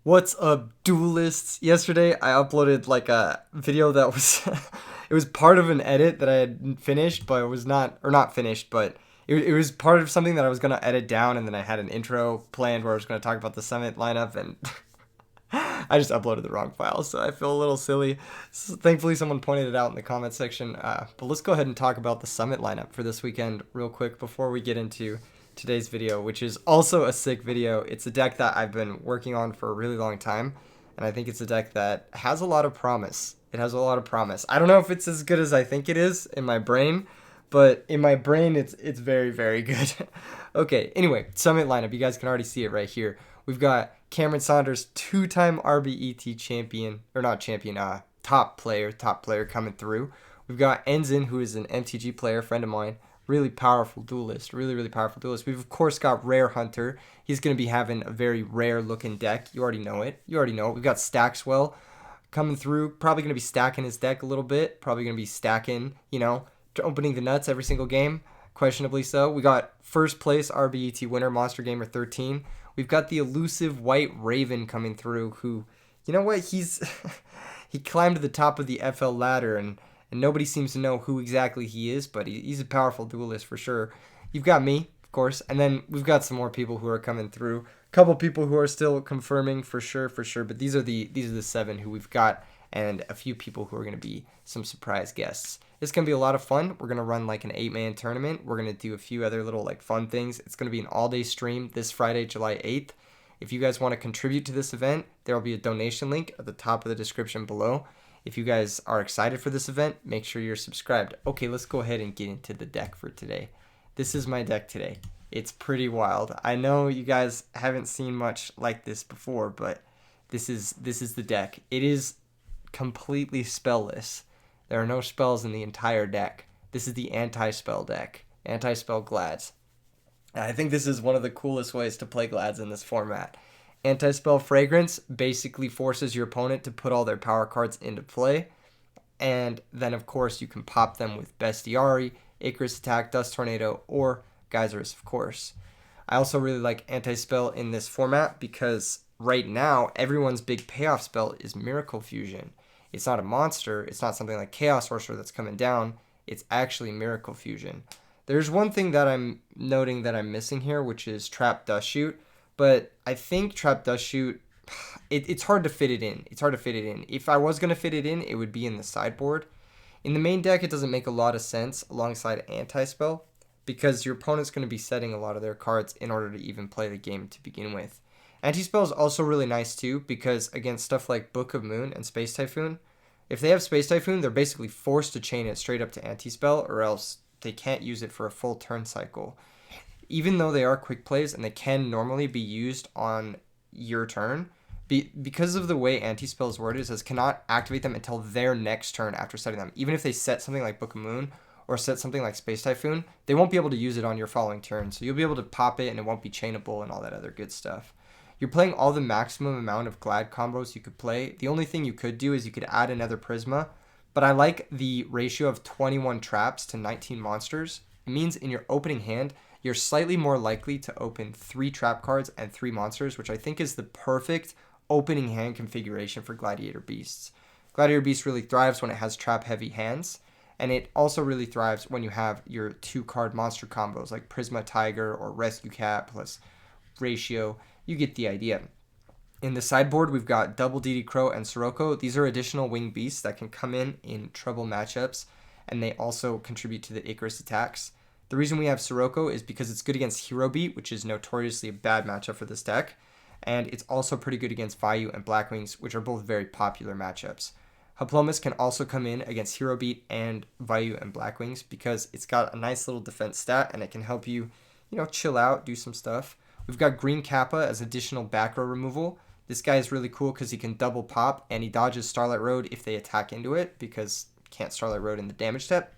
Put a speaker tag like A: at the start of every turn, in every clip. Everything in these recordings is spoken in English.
A: What's up, duelists? Yesterday, I uploaded like a video that was, it was part of an edit that I had finished, but it was not, or not finished, but it was part of something that I was gonna edit down, and then I had an intro planned where I was gonna talk about the Summit lineup, and I just uploaded the wrong file, so I feel a little silly. Thankfully, someone pointed it out in the comment section. But let's go ahead and talk about the Summit lineup for this weekend real quick before we get into today's video, which is also a sick video. It's a deck that I've been working on for a really long time, and I think it's a deck that has a lot of promise. It has a lot of promise. I don't know if it's as good as I think it is in my brain, but in my brain, it's very, very good. Okay, anyway, Summit lineup. You guys can already see it right here. We've got Cameron Saunders, two-time RBET champion, or not champion, top player coming through. We've got Ensign, who is an MTG player, friend of mine. Really powerful duelist, really powerful duelist. We've, of course, got Rare Hunter. He's going to be having a very rare-looking deck. You already know it. We've got Stackswell coming through. Probably going to be stacking his deck a little bit. Probably going to be stacking, opening the nuts every single game. Questionably so. We got first place RBET winner, Monster Gamer 13. We've got the elusive White Raven coming through, who, you know what, he's he climbed to the top of the FL ladder, and nobody seems to know who exactly he is, but he's a powerful duelist for sure. You've got me, of course, and then we've got some more people who are coming through. A couple people who are still confirming for sure, but these are the 7 who we've got, and a few people who are going to be some surprise guests. It's going to be a lot of fun. We're going to run like an 8-man tournament. We're going to do a few other little like fun things. It's going to be an all-day stream this Friday, July 8th. If you guys want to contribute to this event, there will be a donation link at the top of the description below. If you guys are excited for this event, make sure you're subscribed. Okay, let's go ahead and get into the deck for today. This is my deck today. It's pretty wild. I know you guys haven't seen much like this before, but this is the deck. It is completely spellless. There are no spells in the entire deck. This is the anti-spell deck. Anti-spell Glads. And I think this is one of the coolest ways to play Glads in this format. Anti-spell Fragrance basically forces your opponent to put all their power cards into play. And then, of course, you can pop them with Bestiari, Icarus Attack, Dust Tornado, or Geysers, of course. I also really like anti-spell in this format because right now, everyone's big payoff spell is Miracle Fusion. It's not a monster. It's not something like Chaos Sorcerer that's coming down. It's actually Miracle Fusion. There's one thing that I'm noting that I'm missing here, which is Trap Dust Shoot. But I think Trap Dust Shoot, it's hard to fit it in. If I was going to fit it in, it would be in the sideboard. In the main deck, it doesn't make a lot of sense alongside Anti-Spell because your opponent's going to be setting a lot of their cards in order to even play the game to begin with. Anti-Spell is also really nice too because against stuff like Book of Moon and Space Typhoon, if they have Space Typhoon, they're basically forced to chain it straight up to Anti-Spell or else they can't use it for a full turn cycle. Even though they are quick plays and they can normally be used on your turn, because of the way Anti-Spell is worded, it says cannot activate them until their next turn after setting them. Even if they set something like Book of Moon or set something like Space Typhoon, they won't be able to use it on your following turn. So you'll be able to pop it and it won't be chainable and all that other good stuff. You're playing all the maximum amount of Glad combos you could play. The only thing you could do is you could add another Prisma, but I like the ratio of 21 traps to 19 monsters. It means in your opening hand, you're slightly more likely to open 3 trap cards and 3 monsters, which I think is the perfect opening hand configuration for Gladiator Beasts. Gladiator Beast really thrives when it has trap-heavy hands, and it also really thrives when you have your 2-card monster combos like Prisma Tiger or Rescue Cat plus Ratio. You get the idea. In the sideboard, we've got Double DD Crow and Sirocco. These are additional winged beasts that can come in trouble matchups, and they also contribute to the Icarus attacks. The reason we have Sirocco is because it's good against Hero Beat, which is notoriously a bad matchup for this deck, and it's also pretty good against Vayu and Blackwings, which are both very popular matchups. Hiplomas can also come in against Hero Beat and Vayu and Blackwings because it's got a nice little defense stat, and it can help you, chill out, do some stuff. We've got Green Kappa as additional back row removal. This guy is really cool because he can double pop, and he dodges Starlight Road if they attack into it because you can't Starlight Road in the damage step.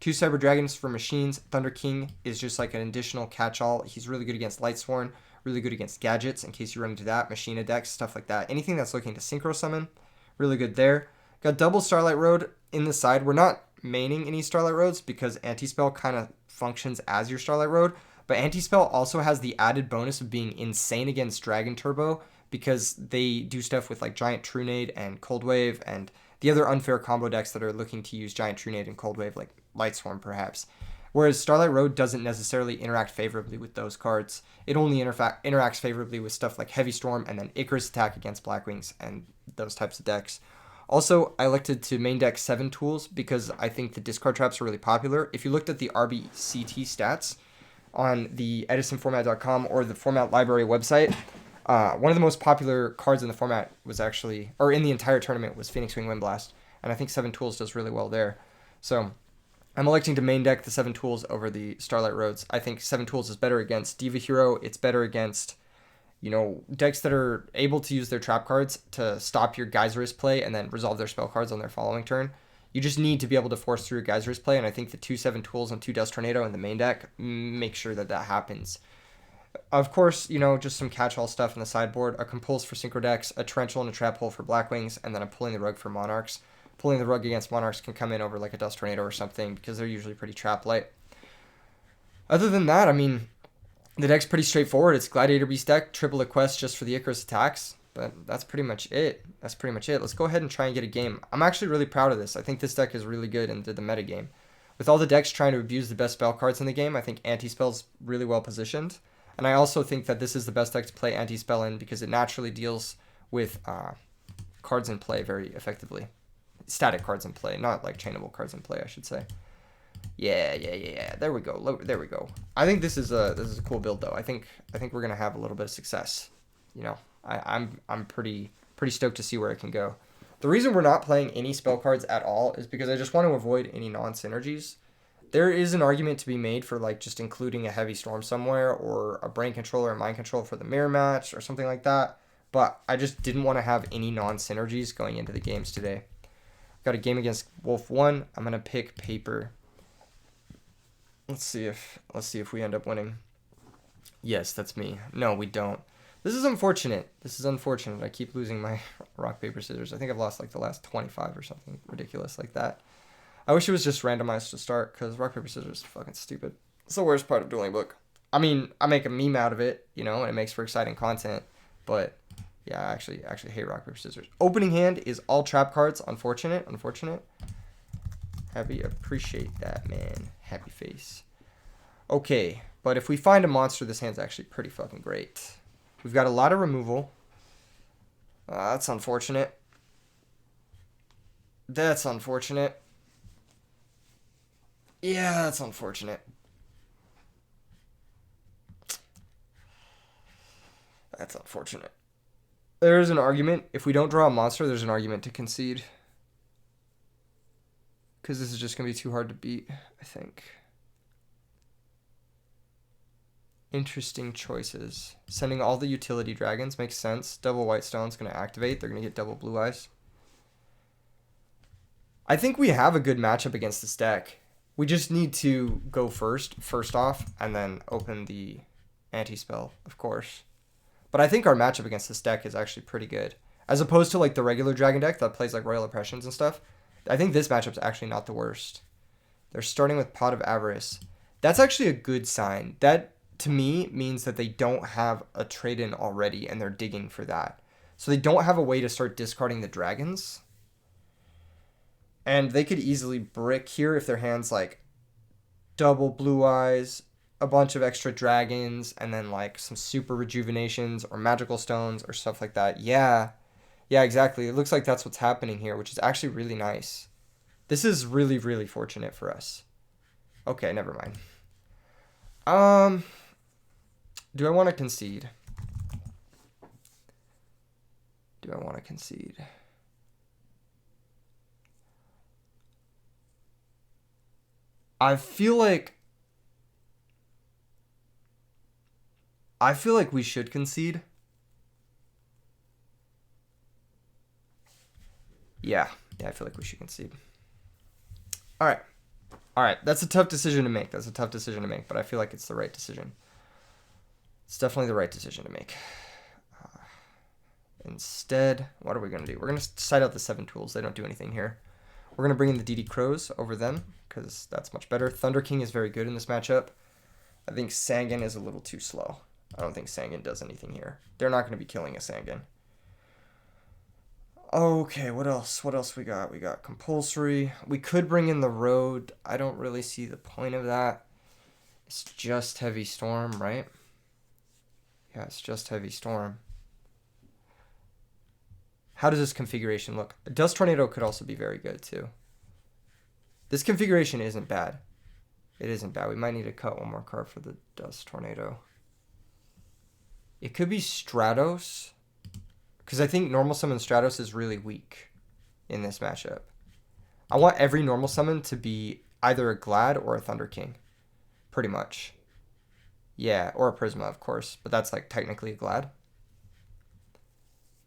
A: 2 Cyber Dragons for machines. Thunder King is just like an additional catch-all. He's really good against Lightsworn, really good against gadgets in case you run into that, Machina decks, stuff like that. Anything that's looking to Synchro Summon, really good there. Got double Starlight Road in the side. We're not maining any Starlight Roads because Anti-Spell kind of functions as your Starlight Road, but Anti-Spell also has the added bonus of being insane against Dragon Turbo because they do stuff with like Giant Trunade and Cold Wave and the other unfair combo decks that are looking to use Giant Trunade and Cold Wave, like Lightsworn perhaps. Whereas Starlight Road doesn't necessarily interact favorably with those cards. It only interacts favorably with stuff like Heavy Storm and then Icarus Attack against Blackwings and those types of decks. Also, I elected to main deck 7 tools because I think the discard traps are really popular. If you looked at the RBCT stats on the edisonformat.com or the format library website, one of the most popular cards in the format was actually, or in the entire tournament, was Phoenix Wing Windblast. And I think 7 tools does really well there. So I'm electing to main deck the 7 tools over the Starlight Roads. I think 7 tools is better against Diva Hero. It's better against, decks that are able to use their trap cards to stop your Geyserist play and then resolve their spell cards on their following turn. You just need to be able to force through a Geyserist play, and I think the 2 7 tools and 2 Dust Tornado in the main deck make sure that happens. Of course, just some catch-all stuff in the sideboard, a Compulse for Synchro decks, a Torrential and a Trap Hole for Blackwings, and then a Pulling the Rug for Monarchs. Pulling the Rug against Monarchs can come in over like a Dust Tornado or something because they're usually pretty trap light. Other than that, I mean, the deck's pretty straightforward. It's Gladiator Beast deck, triple Quest just for the Icarus attacks, but that's pretty much it. Let's go ahead and try and get a game. I'm actually really proud of this. I think this deck is really good in the meta game. With all the decks trying to abuse the best spell cards in the game, I think Anti-Spell's really well positioned. And I also think that this is the best deck to play Anti-Spell in because it naturally deals with cards in play very effectively. Static cards in play, not like chainable cards in play, I should say. Yeah. There we go. I think this is a cool build though. I think we're gonna have a little bit of success. I'm pretty stoked to see where it can go. The reason we're not playing any spell cards at all is because I just want to avoid any non-synergies. There is an argument to be made for like just including a Heavy Storm somewhere or a Brain Control or Mind Control for the mirror match or something like that. But I just didn't want to have any non-synergies going into the games today. Got a game against Wolf 1. I'm gonna pick Paper. Let's see if we end up winning. Yes, that's me. No, we don't. This is unfortunate. I keep losing my rock, paper, scissors. I think I've lost like the last 25 or something ridiculous like that. I wish it was just randomized to start because rock, paper, scissors is fucking stupid. It's the worst part of Dueling Book. I mean, I make a meme out of it, and it makes for exciting content, but yeah, I actually hate rock, paper, scissors. Opening hand is all trap cards. Unfortunate. Happy, appreciate that, man. Happy face. Okay, but if we find a monster, this hand's actually pretty fucking great. We've got a lot of removal. That's unfortunate. Yeah, that's unfortunate. That's unfortunate. There's an argument. If we don't draw a monster, there's an argument to concede. Because this is just going to be too hard to beat, I think. Interesting choices. Sending all the utility dragons makes sense. Double white stone's going to activate. They're going to get double blue eyes. I think we have a good matchup against this deck. We just need to go first off, and then open the anti-spell, of course. But I think our matchup against this deck is actually pretty good. As opposed to like the regular dragon deck that plays like Royal Oppressions and stuff. I think this matchup's actually not the worst. They're starting with Pot of Avarice. That's actually a good sign. That, to me, means that they don't have a trade-in already, and they're digging for that. So they don't have a way to start discarding the dragons. And they could easily brick here if their hand's like double blue eyes, a bunch of extra dragons, and then like some super rejuvenations or magical stones or stuff like that. Yeah, exactly. It looks like that's what's happening here, which is actually really nice. This is really, really fortunate for us. Okay, never mind. Do I want to concede? I feel like we should concede. Yeah, I feel like we should concede. All right. That's a tough decision to make. But I feel like it's the right decision. It's definitely the right decision to make. Instead, what are we going to do? We're going to side out the 7 tools. They don't do anything here. We're going to bring in the DD Crows over them because that's much better. Thunder King is very good in this matchup. I think Sangan is a little too slow. I don't think Sangan does anything here. They're not going to be killing a Sangan. Okay, what else? What else we got? We got compulsory. We could bring in the road. I don't really see the point of that. It's just heavy storm, right? Yeah, it's just heavy storm. How does this configuration look? A dust tornado could also be very good too. This configuration isn't bad. It isn't bad. We might need to cut one more card for the dust tornado. It could be Stratos, because I think normal summon Stratos is really weak in this matchup. I want every normal summon to be either a Glad or a Thunder King, pretty much. Yeah, or a Prisma, of course, but that's like technically a Glad.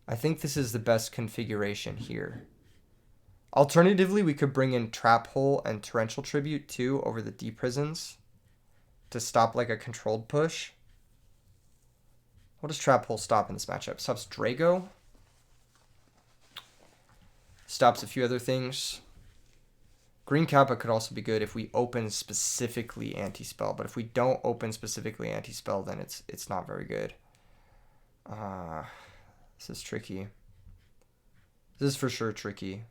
A: I think this is the best configuration here. Alternatively, we could bring in Trap Hole and Torrential Tribute too over the D Prisons to stop like a controlled push. What does Trap Hole stop in this matchup? Stops Drago. Stops a few other things. Green Kappa could also be good if we open specifically Anti-Spell, but if we don't open specifically Anti-Spell, then it's not very good. This is tricky. This is for sure tricky.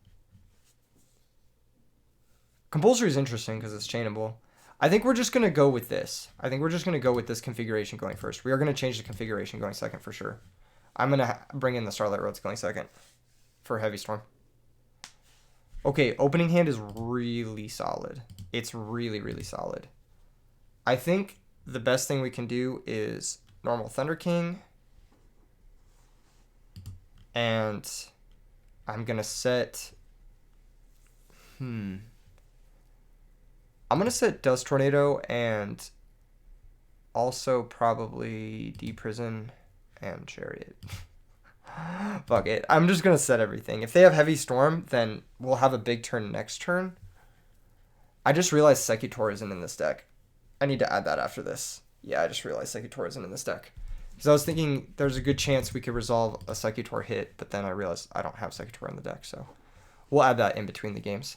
A: Compulsory is interesting because it's chainable. I think we're just going to go with this. I think we're just going to go with this configuration going first. We are going to change the configuration going second for sure. I'm going to bring in the Starlight Roads going second for Heavy Storm. Okay, opening hand is really solid. It's really, really solid. I think the best thing we can do is normal Thunder King. And I'm going to set... I'm going to set Dust Tornado and also probably D-Prison and Chariot. Fuck it. I'm just going to set everything. If they have Heavy Storm, then we'll have a big turn next turn. I just realized Secutor isn't in this deck. I need to add that after this. Yeah, I just realized Secutor isn't in this deck. Because I was thinking there's a good chance we could resolve a Secutor hit, but then I realized I don't have Secutor in the deck, so we'll add that in between the games.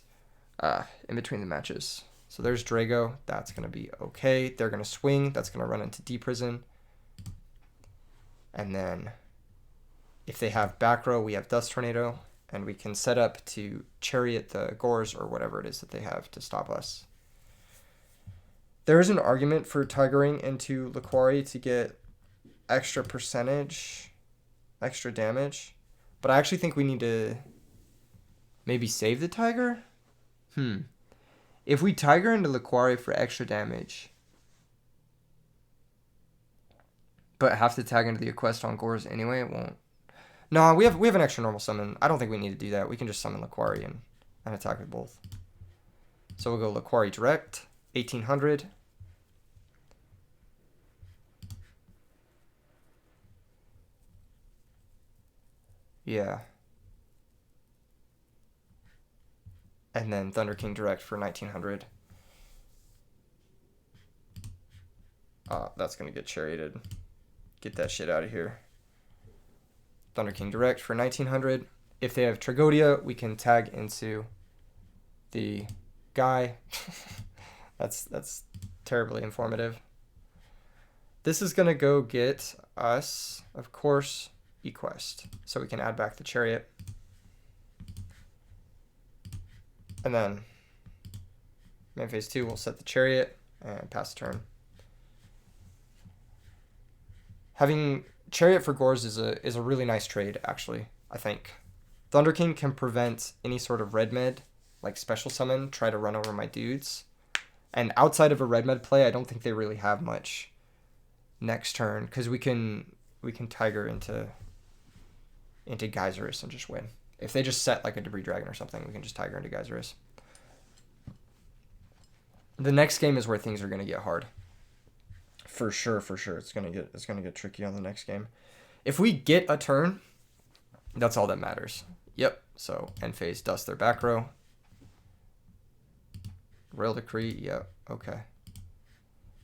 A: In between the matches. So there's Drago. That's going to be okay. They're going to swing. That's going to run into D-Prison. And then if they have back row, we have Dust Tornado. And we can set up to Chariot the Gores or whatever it is that they have to stop us. There is an argument for Tigering into Laquari to get extra percentage, extra damage. But I actually think we need to maybe save the Tiger. If we Tiger into Laquari for extra damage, but have to tag into the Quest on Gores anyway, it won't. No, we have an extra normal summon. I don't think we need to do that. We can just summon Laquari and attack with both. So we'll go Laquari direct, 1800. Yeah. And then Thunder King direct for 1900. That's going to get charioted. Get that shit out of here. Thunder King direct for 1900. If they have Tragodia, we can tag into the guy. That's terribly informative. This is going to go get us, of course, Equest. So we can add back the Chariot. And then main phase 2, we'll set the Chariot and pass the turn. Having Chariot for Gores is a really nice trade, actually, I think. Thunder King can prevent any sort of red med, like special summon, try to run over my dudes. And outside of a red med play, I don't think they really have much next turn, because we can Tiger into Geyserus and just win. If they just set like a Debris Dragon or something, we can just Tiger into Geyserus. The next game is where things are going to get hard. For sure. It's going to get tricky on the next game. If we get a turn, that's all that matters. Yep. So end phase, dust their back row. Rail Decree. Yep. Okay.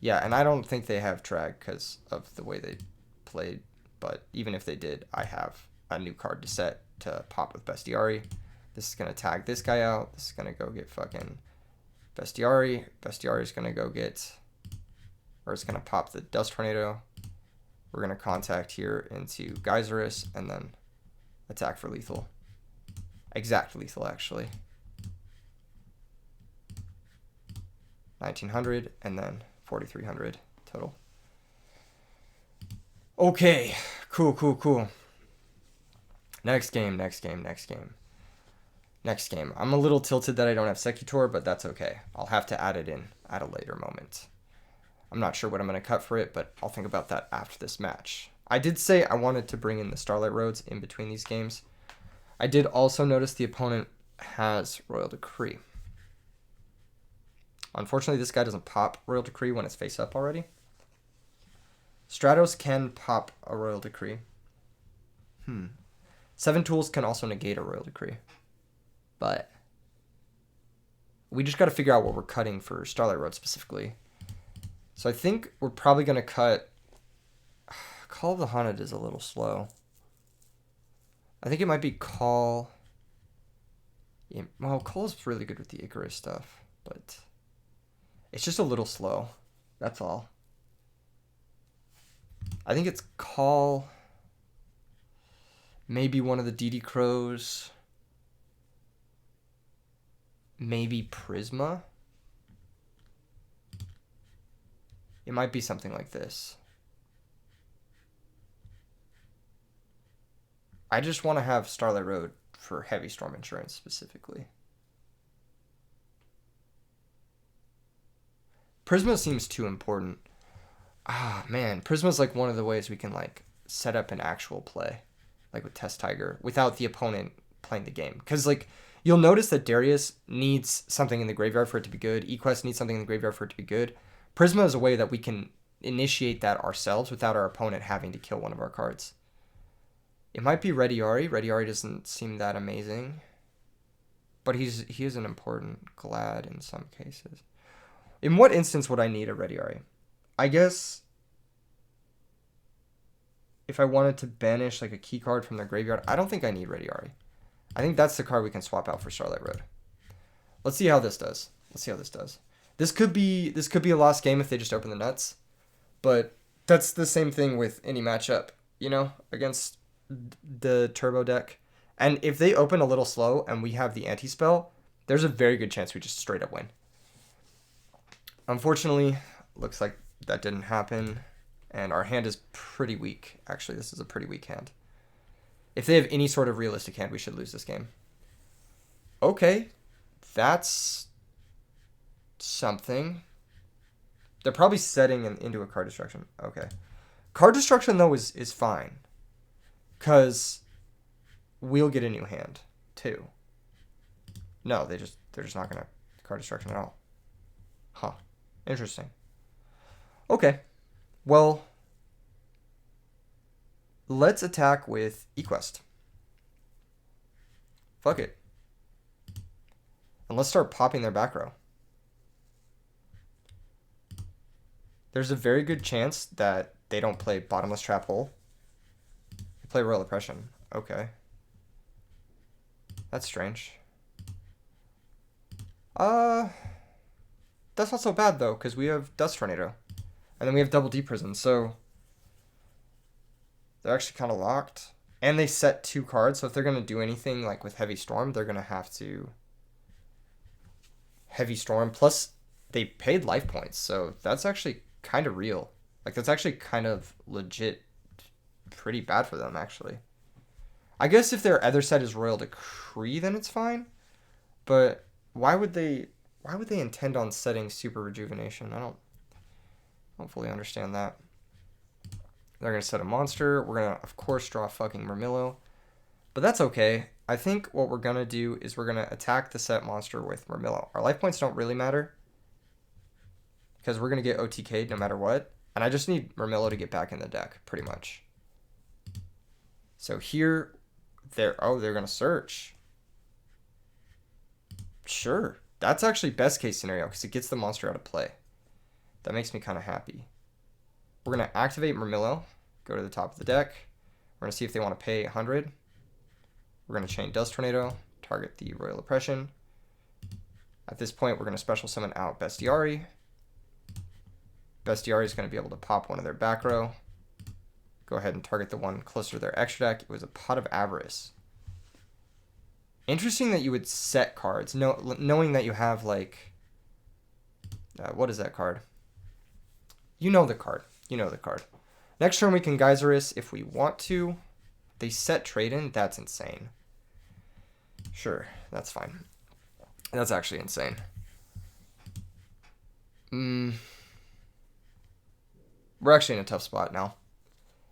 A: Yeah, and I don't think they have Trag because of the way they played. But even if they did, I have a new card to set to pop with Bestiari. This is going to tag this guy out. This is going to go get fucking Bestiari. Bestiari is going to go get... Or it's going to pop the Dust Tornado. We're going to contact here into Geyserus and then attack for lethal. Exact lethal, actually. 1900 and then 4300 total. Okay, cool. Next game. I'm a little tilted that I don't have Secutor, but that's okay. I'll have to add it in at a later moment. I'm not sure what I'm going to cut for it, but I'll think about that after this match. I did say I wanted to bring in the Starlight Roads in between these games. I did also notice the opponent has Royal Decree. Unfortunately, this guy doesn't pop Royal Decree when it's face up already. Stratos can pop a Royal Decree. 7 tools can also negate a Royal Decree. But we just got to figure out what we're cutting for Starlight Road specifically. So I think we're probably going to cut... Call of the Haunted is a little slow. I think it might be Call... Yeah, well, Call is really good with the Icarus stuff, but it's just a little slow. That's all. I think it's Call... Maybe one of the DD Crows. Maybe Prisma. It might be something like this. I just want to have Starlight Road for Heavy Storm Insurance specifically. Prisma seems too important. Ah, man. Prisma's like one of the ways we can like set up an actual play. Like with Test Tiger, without the opponent playing the game. Because, like, you'll notice that Darius needs something in the graveyard for it to be good. Equest needs something in the graveyard for it to be good. Prisma is a way that we can initiate that ourselves without our opponent having to kill one of our cards. It might be Rediari. Rediari doesn't seem that amazing. But he is an important Glad in some cases. In what instance would I need a Rediari? I guess... if I wanted to banish like a key card from their graveyard, I don't think I need Rediari. I think that's the card we can swap out for Starlight Road. Let's see how this does. This could be a lost game if they just open the nuts, but that's the same thing with any matchup, you know, against the turbo deck. And if they open a little slow and we have the anti-spell, there's a very good chance we just straight up win. Unfortunately, looks like that didn't happen. And our hand is pretty weak. Actually, this is a pretty weak hand. If they have any sort of realistic hand, we should lose this game. Okay. That's something. They're probably setting into a card destruction. Okay. Card destruction, though, is fine. Because we'll get a new hand, too. No, they're just not going to card destruction at all. Huh. Interesting. Okay. Well, let's attack with Equest. Fuck it. And let's start popping their back row. There's a very good chance that they don't play Bottomless Trap Hole. They play Royal Oppression. Okay. That's strange. That's not so bad, though, because we have Dust Tornado. And then we have Double D Prison, so they're actually kind of locked. And they set 2 cards, so if they're going to do anything like with Heavy Storm, they're going to have to Heavy Storm. Plus, they paid life points, so that's actually kind of real. Like, that's actually kind of legit pretty bad for them, actually. I guess if their other set is Royal Decree, then it's fine. But why would they intend on setting Super Rejuvenation? I don't fully understand that. They're going to set a monster. We're going to, of course, draw fucking Murmillo. But that's okay. I think what we're going to do is we're going to attack the set monster with Murmillo. Our life points don't really matter, because we're going to get OTK'd no matter what. And I just need Murmillo to get back in the deck, pretty much. So here, they're going to search. Sure. That's actually best case scenario, because it gets the monster out of play. That makes me kind of happy. We're going to activate Murmillo, go to the top of the deck. We're going to see if they want to pay 100. We're going to chain Dust Tornado, target the Royal Oppression. At this point, we're going to special summon out Bestiari. Bestiari is going to be able to pop one of their back row. go ahead and target the one closer to their extra deck. It was a Pot of Avarice. Interesting that you would set cards, knowing that you have, like, what is that card? You know the card. You know the card. Next turn we can Geyserus if we want to. They set trade in. That's insane. Sure, that's fine. That's actually insane. We're actually in a tough spot now.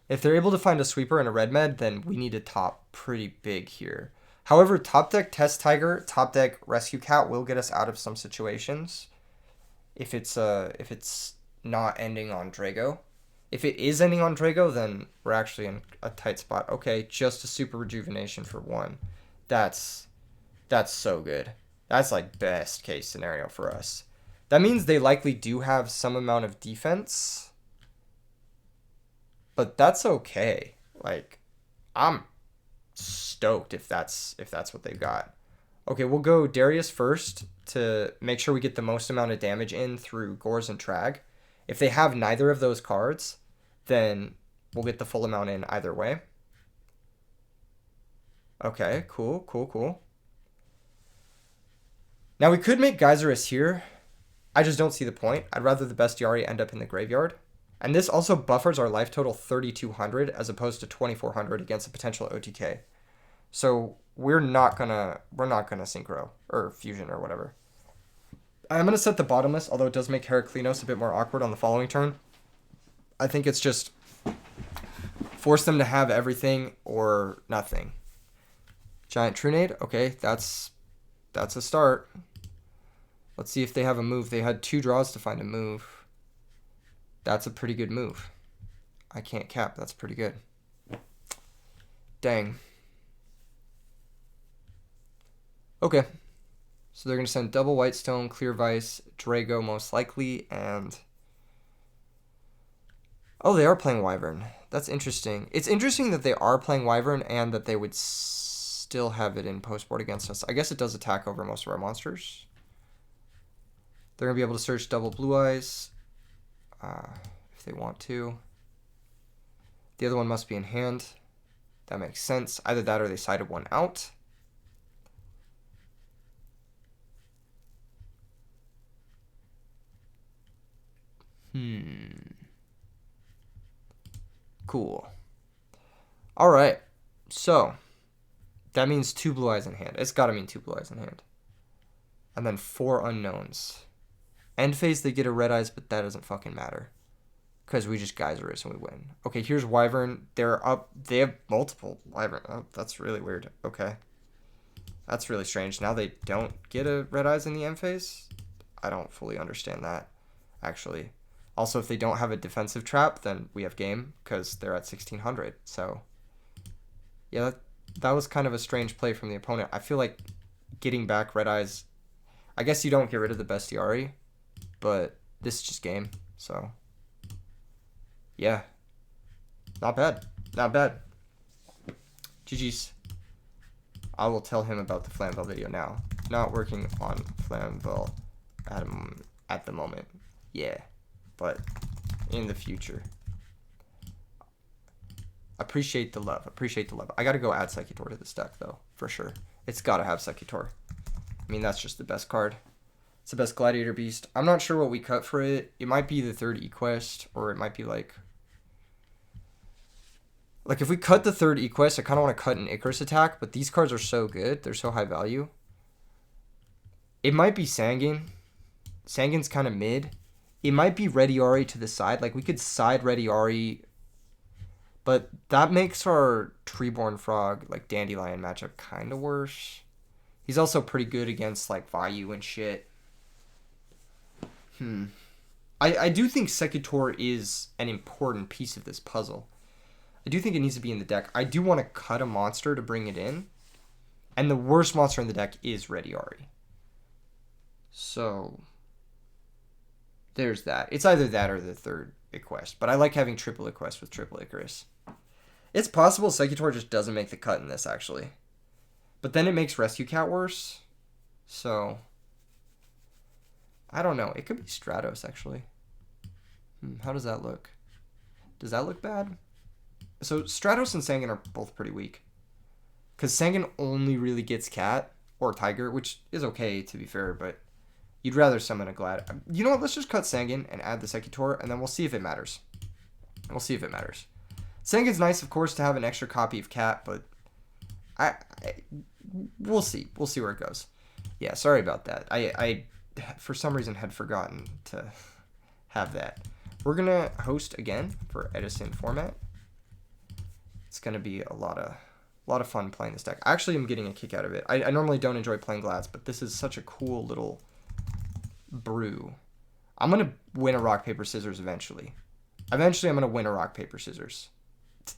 A: If they're able to find a sweeper and a red med, then we need to top pretty big here. However, top deck Test Tiger, top deck Rescue Cat will get us out of some situations. If it's not ending on Drago. If it is ending on Drago, then we're actually in a tight spot. Okay, just a super rejuvenation for 1. That's so good. That's like best case scenario for us. That means they likely do have some amount of defense. But that's okay. Like, I'm stoked if that's what they've got. Okay, we'll go Darius first to make sure we get the most amount of damage in through Gores and Trag. If they have neither of those cards, then we'll get the full amount in either way. Okay, cool. Now we could make Geyserus here. I just don't see the point. I'd rather the Bestiari end up in the graveyard. And this also buffers our life total 3,200 as opposed to 2,400 against a potential OTK. So we're not gonna synchro or fusion or whatever. I'm gonna set the bottomless, although it does make Heraclinos a bit more awkward on the following turn. I think it's just force them to have everything or nothing. Giant Trunade, okay, that's a start. Let's see if they have a move. They had 2 draws to find a move. That's a pretty good move. I can't cap. That's pretty good. Dang. Okay. So they're going to send double Whitestone, Clear Vice, Drago most likely, and... Oh, they are playing Wyvern. That's interesting. It's interesting that they are playing Wyvern and that they would still have it in postboard against us. I guess it does attack over most of our monsters. They're going to be able to search double Blue Eyes if they want to. The other one must be in hand. That makes sense. Either that or they sided one out. Cool. All right. So that means 2 Blue Eyes in hand. It's got to mean 2 Blue Eyes in hand. And then 4 unknowns. End phase, they get a Red Eyes, but that doesn't fucking matter. Because we just Geyserus and we win. Okay, here's Wyvern. They're up. They have multiple Wyvern. Oh, that's really weird. Okay. That's really strange. Now they don't get a Red Eyes in the end phase? I don't fully understand that, actually. Also, if they don't have a defensive trap, then we have game, because they're at 1,600. So, yeah, that was kind of a strange play from the opponent. I feel like getting back Red Eyes... I guess you don't get rid of the Bestiari, but this is just game, so... Yeah. Not bad. Not bad. GG's. I will tell him about the Flamvel video now. Not working on Flamvel at the moment. Yeah. But in the future. Appreciate the love. Appreciate the love. I gotta go add Secutor to this deck, though. For sure. It's gotta have Secutor. I mean, that's just the best card. It's the best Gladiator Beast. I'm not sure what we cut for it. It might be the 3rd E-Quest, or it might be like... Like, if we cut the 3rd E-Quest, I kind of want to cut an Icarus attack, but these cards are so good. They're so high value. It might be Sangin. Sangin's kind of mid. It might be Rediari to the side. Like, we could side Rediari, but that makes our Treeborn Frog, like, Dandelion matchup kind of worse. He's also pretty good against, like, Vayu and shit. I do think Secutor is an important piece of this puzzle. I do think it needs to be in the deck. I do want to cut a monster to bring it in. And the worst monster in the deck is Rediari. So, there's that. It's either that or the 3rd Iquest. But I like having triple Iquest with triple Icarus. It's possible Secutor just doesn't make the cut in this, actually. But then it makes Rescue Cat worse. So, I don't know. It could be Stratos, actually. How does that look? Does that look bad? So Stratos and Sangan are both pretty weak. Because Sangan only really gets Cat or Tiger, which is okay to be fair, but you'd rather summon a Glad. You know what? Let's just cut Sangan and add the Secutor, and then we'll see if it matters. We'll see if it matters. Sangan's nice, of course, to have an extra copy of Cat, but we'll see. We'll see where it goes. Yeah, sorry about that. I for some reason had forgotten to have that. We're gonna host again for Edison format. It's gonna be a lot of fun playing this deck. I actually am getting a kick out of it. I normally don't enjoy playing Glads, but this is such a cool little brew. I'm gonna win a rock paper scissors eventually. Eventually, I'm gonna win a rock paper scissors.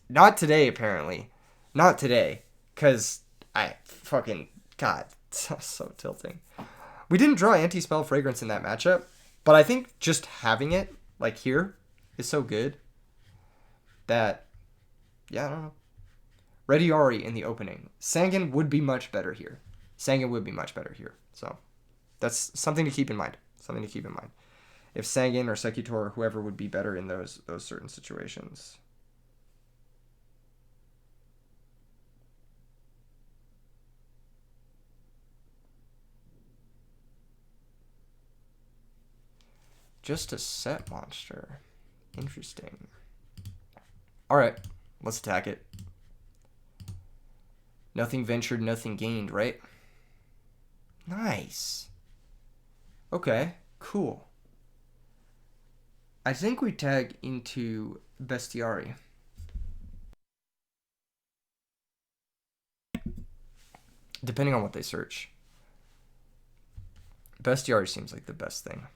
A: Not today, apparently. Not today, cause I fucking God, so tilting. We didn't draw anti-spell fragrance in that matchup, but I think just having it like here is so good that yeah, I don't know. Ready Ari in the opening. Sangan would be much better here. Sangan would be much better here. So that's something to keep in mind. Something to keep in mind. If Sangan or Secutor or whoever would be better in those certain situations. Just a set monster. Interesting. Alright, let's attack it. Nothing ventured, nothing gained, right? Nice. Okay, cool. I think we tag into Bestiari. Depending on what they search. Bestiari seems like the best thing.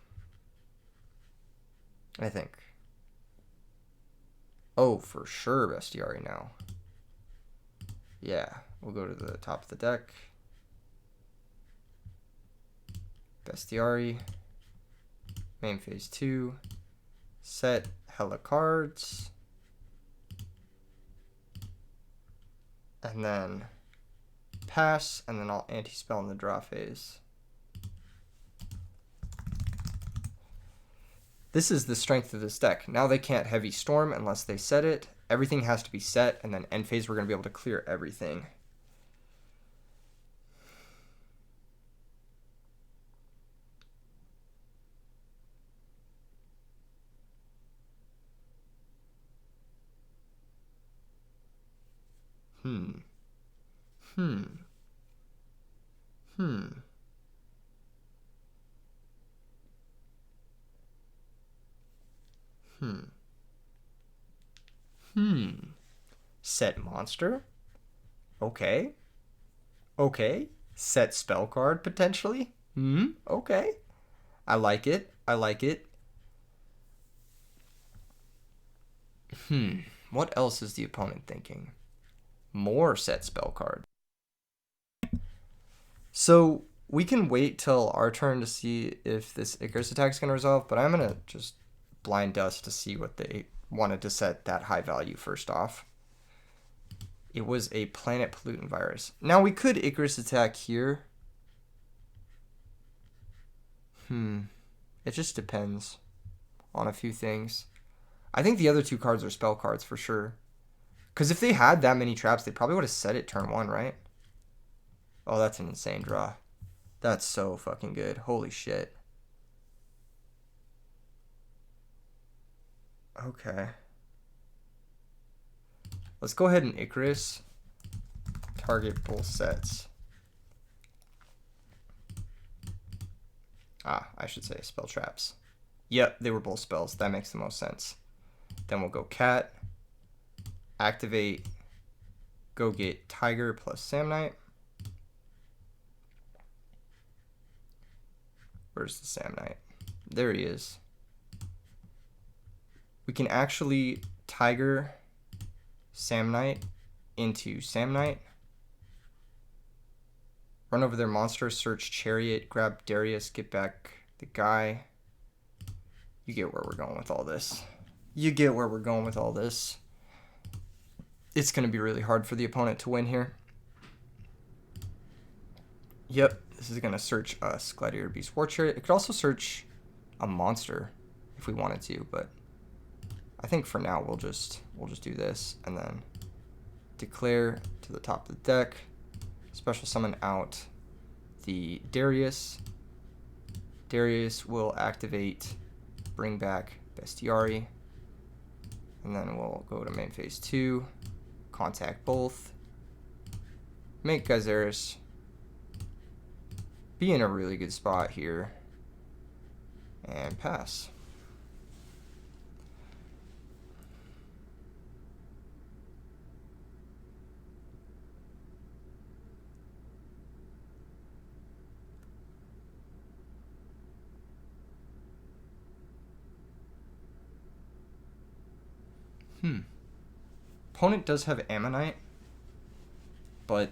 A: I think. Oh, for sure Bestiari now. Yeah, we'll go to the top of the deck. Bestiari. Main phase 2. Set hella cards. And then pass, and then I'll anti-spell in the draw phase. This is the strength of this deck. Now they can't heavy storm unless they set it. Everything has to be set, and then end phase we're going to be able to clear everything. Set monster? Okay. Okay. Set spell card, potentially? Okay. I like it. I like it. What else is the opponent thinking? More set spell card. So we can wait till our turn to see if this Icarus attack is going to resolve, but I'm going to just blind dust to see what they wanted to set that high value first off. It was a planet pollutant virus. Now we could Icarus attack here. It just depends on a few things. I think the other two cards are spell cards for sure. Because if they had that many traps, they probably would have set it turn 1, right? Oh, that's an insane draw. That's so fucking good. Holy shit. Okay. Let's go ahead and Icarus. Target both sets. I should say spell traps. Yep, they were both spells. That makes the most sense. Then we'll go Cat. Activate. Go get Tiger plus Samnite. Where's the Samnite? There he is. We can actually Tiger Samnite into Samnite. Run over their monster, search Chariot, grab Darius, get back the guy. You get where we're going with all this. You get where we're going with all this. It's going to be really hard for the opponent to win here. Yep, this is going to search us, Gladiator Beast War Chariot. It could also search a monster if we wanted to, but I think for now we'll just do this and then declare to the top of the deck, special summon out the Darius. Darius will activate, bring back Bestiari, and then we'll go to main phase 2, contact both, make Gyzeris, be in a really good spot here, and pass. Opponent does have Ammonite, but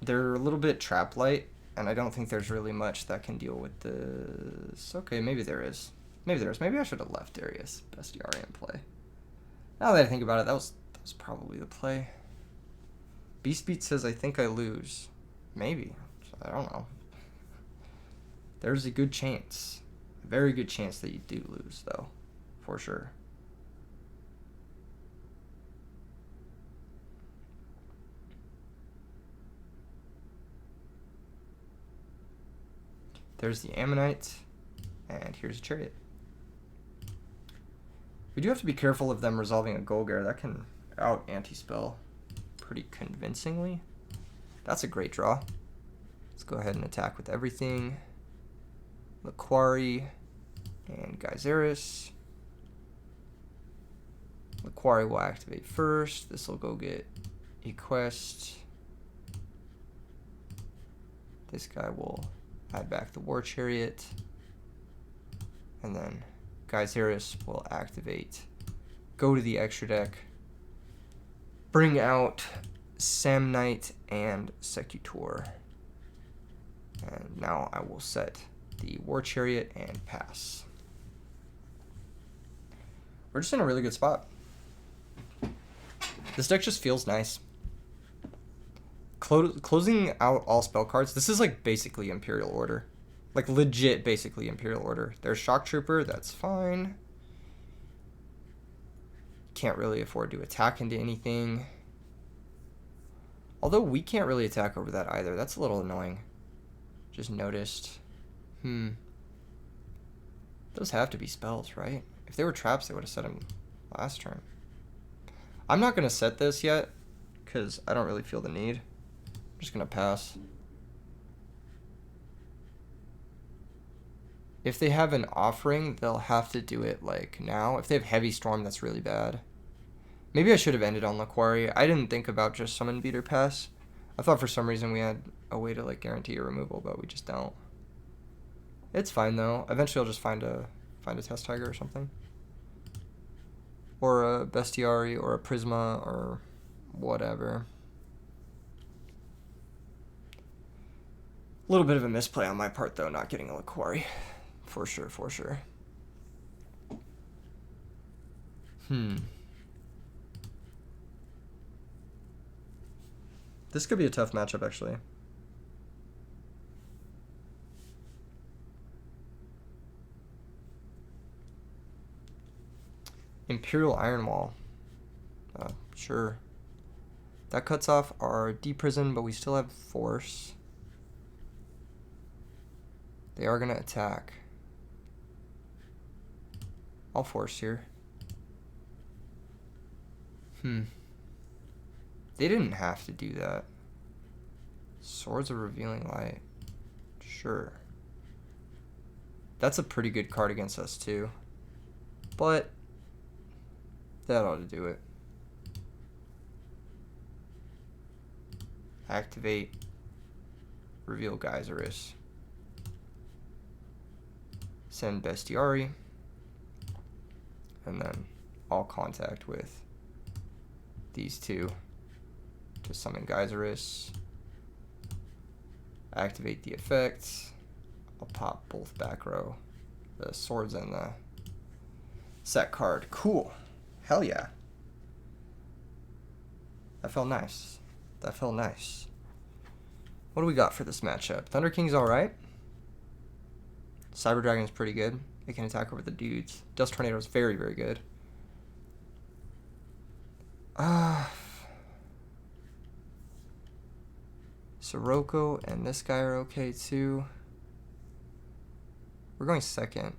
A: they're a little bit trap light, and I don't think there's really much that can deal with this. Okay, maybe there is. Maybe there is. Maybe I should have left Darius Bestiari in play. Now that I think about it, that was probably the play. Beast Beat says I think I lose. Maybe. I don't know. There's a good chance. A very good chance that you do lose, though. For sure. There's the Ammonite, and here's a Chariot. We do have to be careful of them resolving a Golgar. That can out anti-spell pretty convincingly. That's a great draw. Let's go ahead and attack with everything. Laquari and Gyzeris. Laquari will activate first. This will go get a quest. This guy will add back the War Chariot, and then Gyzeris will activate, go to the extra deck, bring out Samnite and Secutor, and now I will set the War Chariot and pass. We're just in a really good spot. This deck just feels nice. Closing out all spell cards. This is like basically Imperial Order. Like legit basically Imperial Order. There's Shock Trooper, that's fine. Can't really afford to attack into anything. Although we can't really attack over that either. That's a little annoying. Just noticed. Those have to be spells, right? If they were traps, they would have set them last turn. I'm not going to set this yet, because I don't really feel the need. I'm just going to pass. If they have an offering, they'll have to do it like now. If they have Heavy Storm, that's really bad. Maybe I should have ended on Laquari. I didn't think about just Summon Beat or pass. I thought for some reason we had a way to like guarantee a removal, but we just don't. It's fine though. Eventually I'll just find a Test Tiger or something. Or a Bestiari or a Prisma or whatever. A little bit of a misplay on my part though, not getting a Laquari. For sure, for sure. This could be a tough matchup actually. Imperial Iron Wall. Sure. That cuts off our D-Prison, but we still have Force. They are going to attack. I'll Force here. They didn't have to do that. Swords of Revealing Light. Sure. That's a pretty good card against us too. But that ought to do it. Activate. Reveal Gyzeris. Send Bestiari. And then I'll contact with these two to summon Gyzeris. Activate the effects. I'll pop both back row, the swords and the set card. Cool. Hell yeah. That felt nice. That felt nice. What do we got for this matchup? Thunder King's alright. Cyber Dragon's pretty good. It can attack over the dudes. Dust Tornado's very, very good. Sirocco and this guy are okay too. We're going second.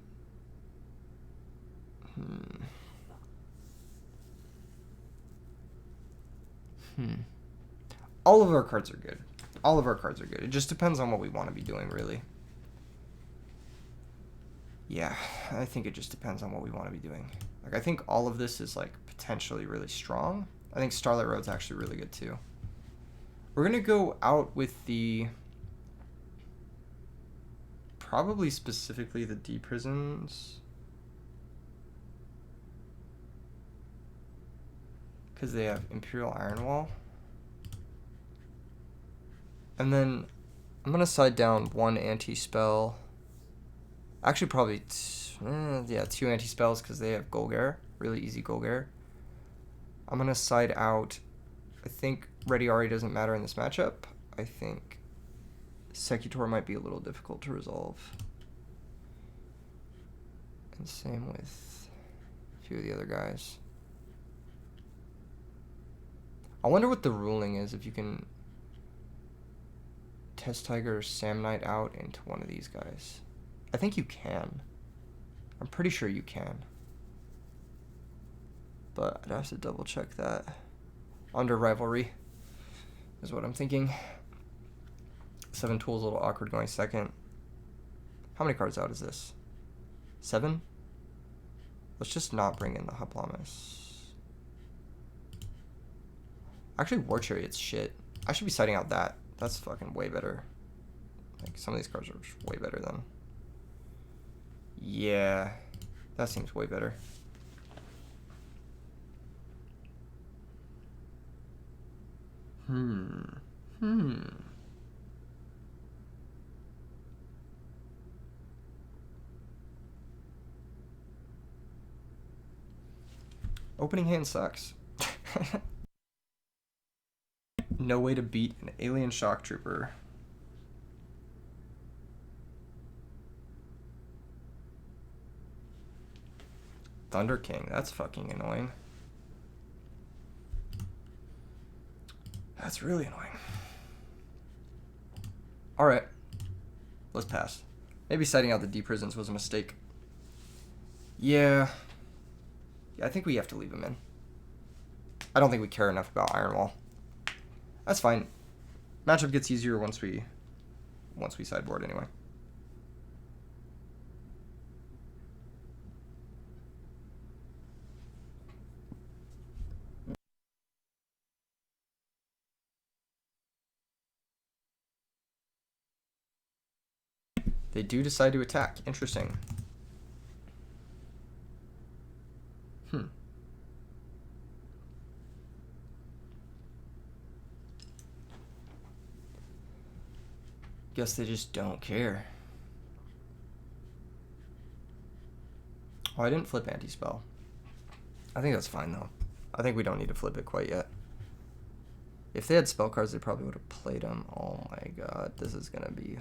A: All of our cards are good. All of our cards are good. It just depends on what we want to be doing, really. Yeah, I think it just depends on what we want to be doing. Like, I think all of this is, like, potentially really strong. I think Starlight Road's actually really good, too. We're going to go out with the... probably specifically the D prisons. Because they have Imperial Iron Wall. And then I'm going to side down one anti-spell. Actually, probably, two anti-spells because they have Golgar. Really easy Golgar. I'm going to side out, I think Ready Ari doesn't matter in this matchup. I think Secutor might be a little difficult to resolve. And same with a few of the other guys. I wonder what the ruling is if you can Test Tiger or Sam Knight out into one of these guys. I think you can. I'm pretty sure you can. But I'd have to double check that. Under Rivalry is what I'm thinking. 7 Tools, a little awkward going second. How many cards out is this? 7? Let's just not bring in the Haplamis. Actually, War Chariot's shit. I should be siding out that. That's fucking way better. Like, some of these cards are just way better than... Yeah, that seems way better. Opening hand sucks. No way to beat an alien shock trooper. Thunder King, that's fucking annoying. That's really annoying. Alright. Let's pass. Maybe setting out the D prisons was a mistake. Yeah, I think we have to leave him in. I don't think we care enough about Iron Wall. That's fine. Matchup gets easier once we sideboard anyway. They do decide to attack. Interesting. Guess they just don't care. Oh, I didn't flip anti-spell. I think that's fine, though. I think we don't need to flip it quite yet. If they had spell cards, they probably would have played them. Oh my god, this is gonna be...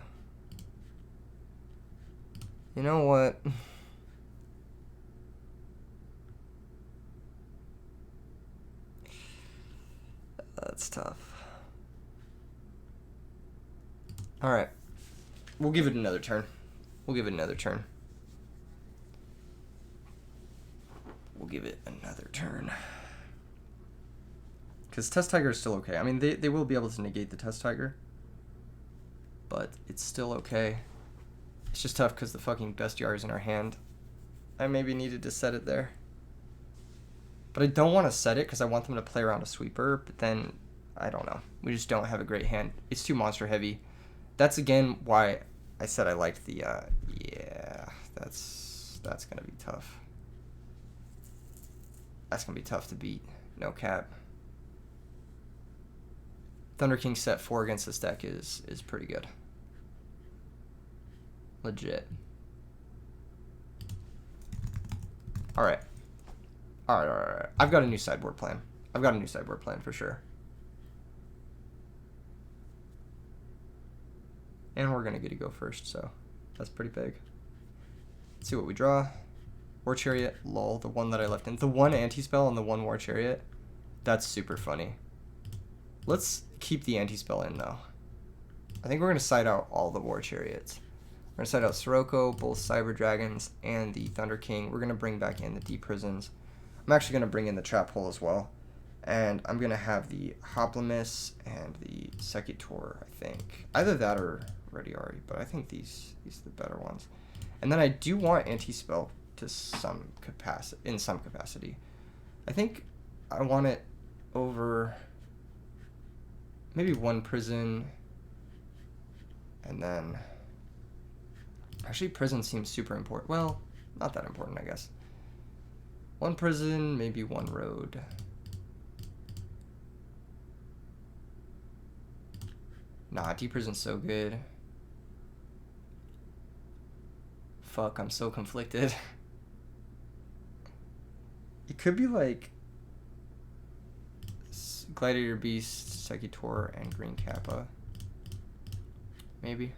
A: You know what? That's tough. Alright. We'll give it another turn. We'll give it another turn. We'll give it another turn. Because Test Tiger is still okay. I mean, they will be able to negate the Test Tiger. But it's still okay. It's just tough because the fucking Bestiar is in our hand. I maybe needed to set it there. But I don't want to set it because I want them to play around a sweeper. But then, I don't know. We just don't have a great hand. It's too monster heavy. That's, again, why I said I liked the, yeah, that's going to be tough. That's going to be tough to beat. No cap. Thunder King set 4 against this deck is pretty good. Legit. Alright. Alright. I've got a new sideboard plan. I've got a new sideboard plan for sure. And we're going to get to go first, so that's pretty big. Let's see what we draw. War Chariot, lol, the one that I left in. The one anti-spell and the one War Chariot. That's super funny. Let's keep the anti-spell in, though. I think we're going to side out all the War Chariots. We're going to side out Sirocco, both Cyber Dragons, and the Thunder King. We're going to bring back in the Deep Prisons. I'm actually going to bring in the Trap Hole as well. And I'm going to have the Hoplimus and the Secutor, I think. Either that or Rediari, but I think these are the better ones. And then I do want anti-spell to some capacity. I think I want it over maybe one prison, and then actually prison seems super important. Well, not that important, I guess. One prison, maybe one road. Nah, Deep Prison's so good. Fuck, I'm so conflicted. It could be like Gladiator Beast, Secutor, and Green Kappa. Maybe.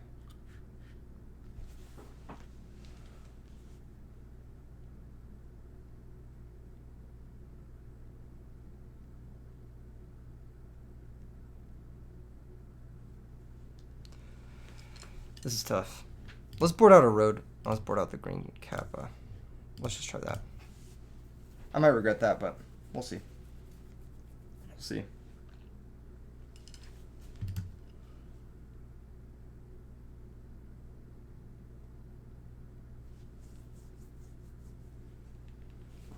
A: This is tough. Let's board out a road. Let's board out the Green Kappa. Let's just try that. I might regret that, but we'll see. We'll see.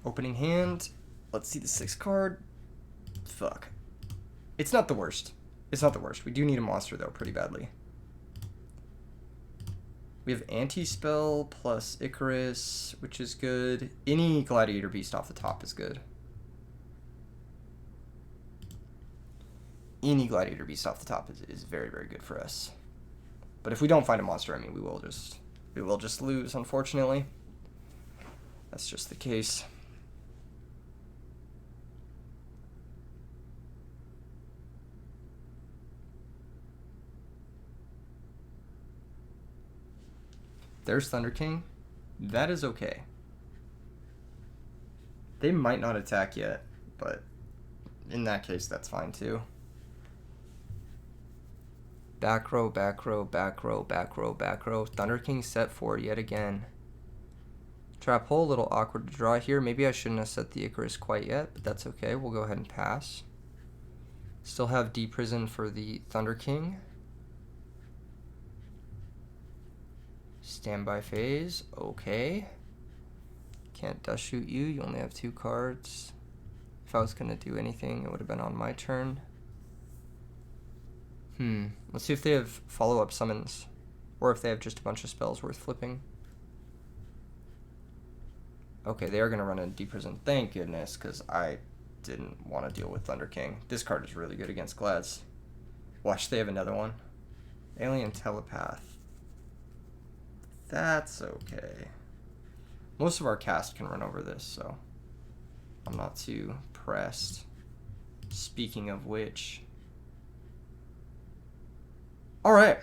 A: Opening hand. Let's see the 6th card. Fuck. It's not the worst. It's not the worst. We do need a monster, though, pretty badly. We have Anti-Spell plus Icarus, which is good. Any Gladiator Beast off the top is good. Any Gladiator Beast off the top is very, very good for us. But if we don't find a monster, I mean, we will just lose, unfortunately. That's just the case. There's Thunder King. That is okay. They might not attack yet, but in that case, that's fine too. Back row, back row, back row, back row, back row. Thunder King set 4 yet again. Trap Hole, a little awkward to draw here. Maybe I shouldn't have set the Icarus quite yet, but that's okay. We'll go ahead and pass. Still have Deep Prison for the Thunder King. Standby phase, okay. Can't dust shoot you, you only have 2 cards. If I was gonna do anything, it would have been on my turn. Let's see if they have follow-up summons, or if they have just a bunch of spells worth flipping. Okay, they are gonna run in Deep Prison, thank goodness, because I didn't want to deal with Thunder King. This card is really good against Glads. Watch, they have another one. Alien Telepath. That's okay. Most of our cast can run over this, so I'm not too pressed. Speaking of which. Alright.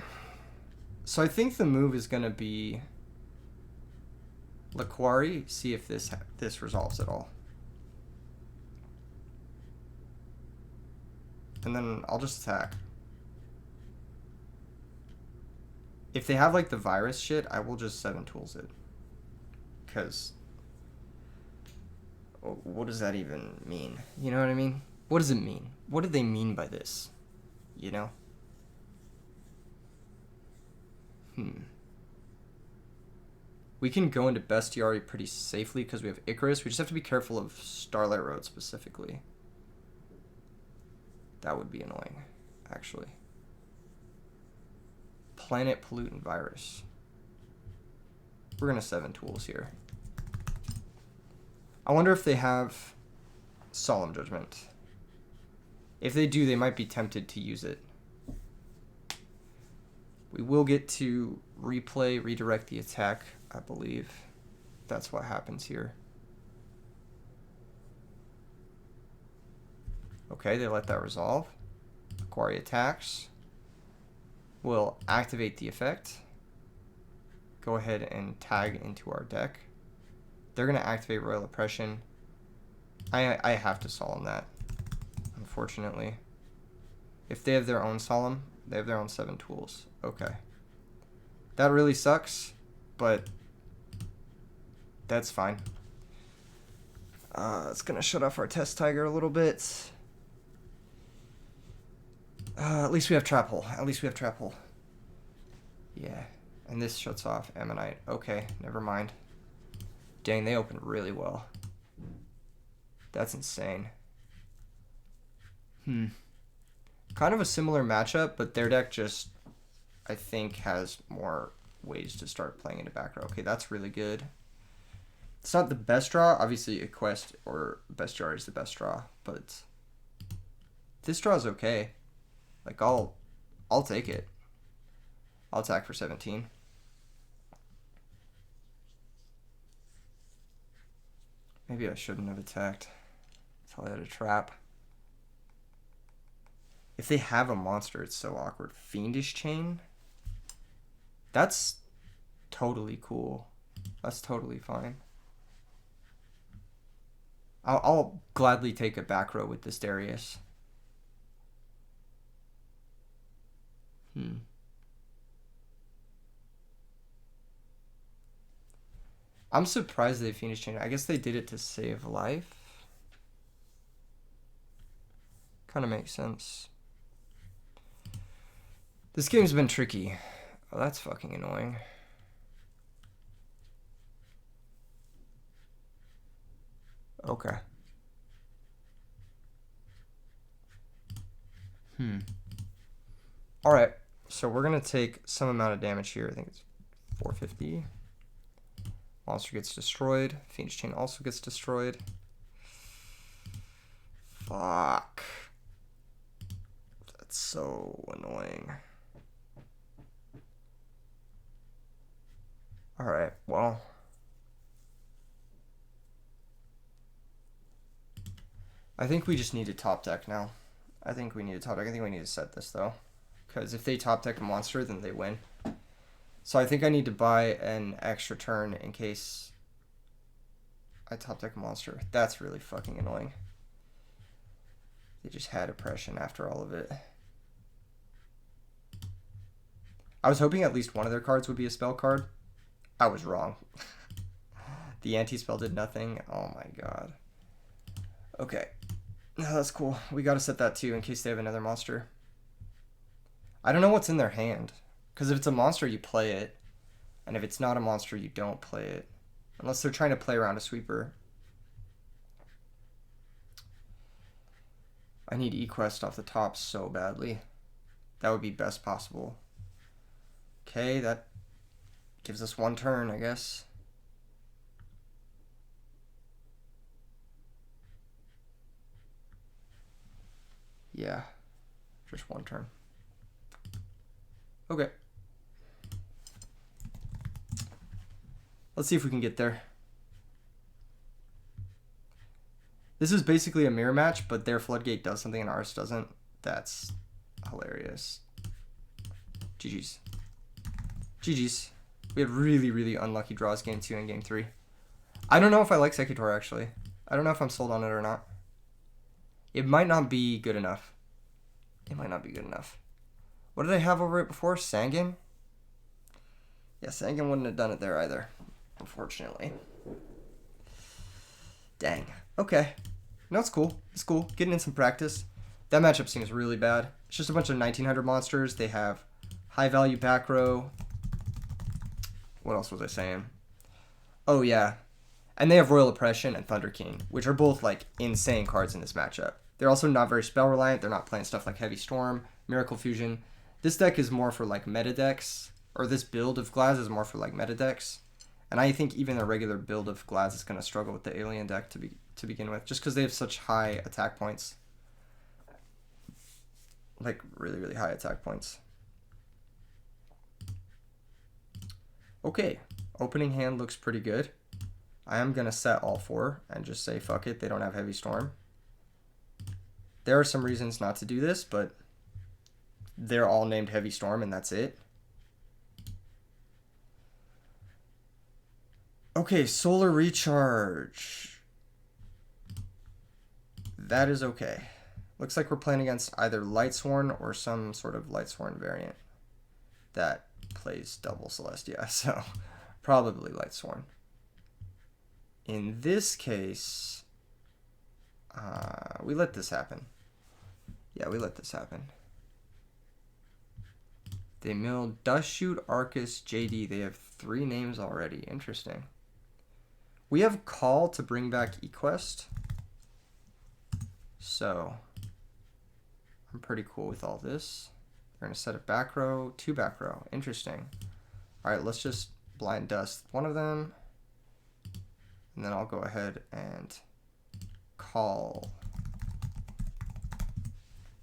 A: So I think the move is going to be Laquari, see if this resolves at all. And then I'll just attack. If they have, like, the virus shit, I will just 7 tools it. Because what does that even mean? You know what I mean? What does it mean? What do they mean by this? You know? We can go into Bestiary pretty safely because we have Icarus. We just have to be careful of Starlight Road specifically. That would be annoying, actually. Planet Pollutant Virus. We're going to 7 tools here. I wonder if they have Solemn Judgment. If they do, they might be tempted to use it. We will get to redirect the attack, I believe. That's what happens here. Okay, they let that resolve. Aquari attacks. We'll activate the effect. Go ahead and tag into our deck. They're going to activate Royal Oppression. I have to solemn that. unfortunately. If they have their own Solemn, they have their own 7 tools. Okay. That really sucks, but that's fine. It's gonna shut off our test tiger a little bit. At least we have trap hole. At least we have trap hole. Yeah. And this shuts off Ammonite. Okay, never mind. Dang, they opened really well. That's insane. Kind of a similar matchup, but their deck just, I think, has more ways to start playing into back row. Okay, that's really good. It's not the best draw. Obviously, a quest or best draw is the best draw, but this draw is okay. Like, I'll take it. I'll attack for 17. Maybe I shouldn't have attacked until I had a trap. If they have a monster, it's so awkward. Fiendish Chain? That's totally cool. That's totally fine. I'll gladly take a back row with this Darius. I'm surprised they Fiendish Chain. I guess they did it to save life. Kind of makes sense. This game's been tricky. Oh, that's fucking annoying. Okay. Alright, so we're going to take some amount of damage here. I think it's 450. Monster gets destroyed. Fiendish Chain also gets destroyed. Fuck. That's so annoying. Alright, well. I think we just need to top deck now. I think we need to top deck. I think we need to set this, though. Because if they top deck a monster, then they win. So I think I need to buy an extra turn in case I top deck a monster. That's really fucking annoying. They just had oppression after all of it. I was hoping at least one of their cards would be a spell card. I was wrong. The anti-spell did nothing. Oh my god. Okay. No, that's cool. We gotta set that too in case they have another monster. I don't know what's in their hand. Because if it's a monster, you play it. And if it's not a monster, you don't play it. Unless they're trying to play around a sweeper. I need eQuest off the top so badly. That would be best possible. Okay, that gives us one turn, I guess. Yeah, just one turn. Okay. Let's see if we can get there. This is basically a mirror match, but their Floodgate does something and ours doesn't. That's hilarious. GG's. GG's. We had really, really unlucky draws game 2 and game 3. I don't know if I like Secutor, actually. I don't know if I'm sold on it or not. It might not be good enough. It might not be good enough. What did I have over it before? Sangan? Yeah, Sangan wouldn't have done it there either, unfortunately. Dang. Okay. No, it's cool. It's cool. Getting in some practice. That matchup seems really bad. It's just a bunch of 1900 monsters. They have high value back row. What else was I saying? Oh, yeah. And they have Royal Oppression and Thunder King, which are both, like, insane cards in this matchup. They're also not very spell reliant. They're not playing stuff like Heavy Storm, Miracle Fusion. This deck is more for, like, meta decks. Or this build of Glaz is more for, like, meta decks. And I think even a regular build of Glaz is going to struggle with the Alien deck to begin with, just because they have such high attack points. Like, really, really high attack points. Okay, opening hand looks pretty good. I am going to set all 4 and just say, fuck it, they don't have Heavy Storm. There are some reasons not to do this, but they're all named Heavy Storm, and that's it. Okay, Solar Recharge. That is okay. Looks like we're playing against either Lightsworn or some sort of Lightsworn variant that plays double Celestia, so probably Lightsworn. In this case, we let this happen. Yeah, we let this happen. They milled Dust Shoot, Arcus, JD. They have 3 names already. Interesting. We have Call to bring back eQuest. So I'm pretty cool with all this. They're going to set a back row, 2 back row. Interesting. All right, let's just blind dust one of them. And then I'll go ahead and call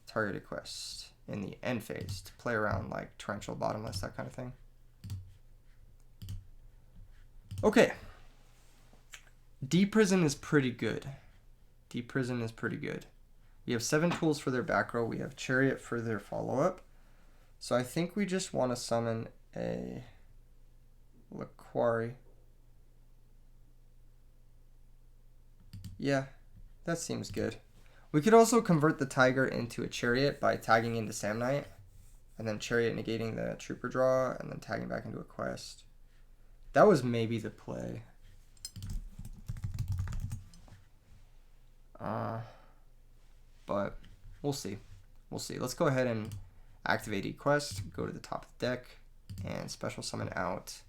A: targeted quest in the end phase to play around like torrential bottomless, that kind of thing. Okay. Deep Prison is pretty good. Deep Prison is pretty good. We have 7 tools for their back row. We have Chariot for their follow-up. So I think we just want to summon a Laquari. Yeah, that seems good. We could also convert the Tiger into a Chariot by tagging into Samnite, and then Chariot negating the Trooper draw, and then tagging back into a quest. That was maybe the play. But we'll see. We'll see. Let's go ahead and activate eQuest, go to the top of the deck, and special summon out.